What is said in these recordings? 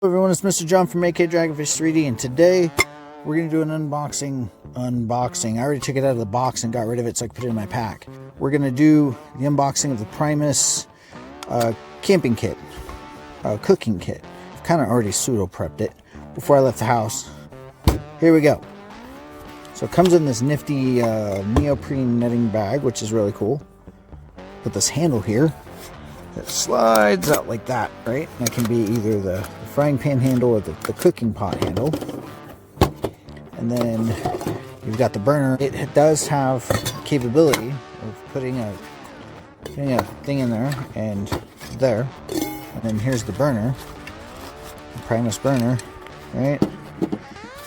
Hello everyone, it's Mr. John from AKDragonFish3D, and today we're going to do an unboxing. I already took it out of the box and got rid of it so I could put it in my pack. We're going to do the unboxing of the Primus camping kit, cooking kit. I've kind of already pseudo-prepped it before I left the house. Here we go. So it comes in this nifty neoprene netting bag, which is really cool. Put this handle here. It slides out like that, right? That can be either the frying pan handle or the cooking pot handle. And then you've got the burner. It does have capability of putting a thing in there and there. And then here's the burner, the Primus burner, right?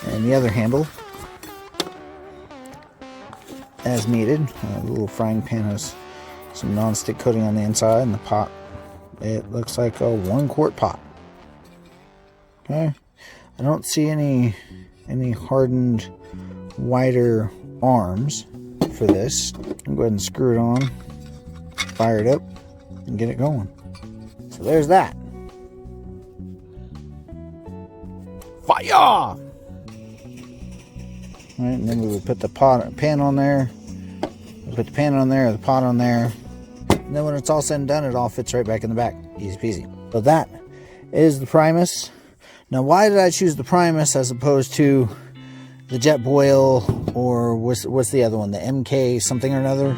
And the other handle, as needed. The little frying pan has some non-stick coating on the inside, and the pot, it looks like a 1-quart pot. Okay, I don't see any hardened wider arms for this. I'll go ahead and screw it on, fire it up, and get it going. So there's that. Fire! All right, and then we would put the pan on there. We'll put the pan on there, or the pot on there. And then when it's all said and done, it all fits right back in the back. Easy peasy. So that is the Primus. Now, why did I choose the Primus as opposed to the Jetboil, or what's the other one? The MK something or another?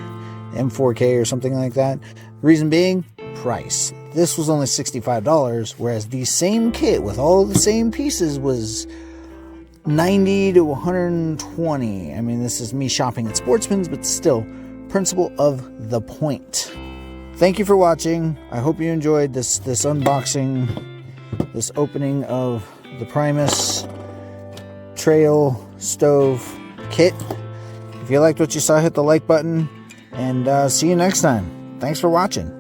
M4K or something like that? The reason being, price. This was only $65, whereas the same kit with all the same pieces was $90 to $120. I mean, this is me shopping at Sportsman's, but still, principle of the point. Thank you for watching. I hope you enjoyed this unboxing, this opening of the Primus Trail Stove Kit. If you liked what you saw, hit the like button, and see you next time. Thanks for watching.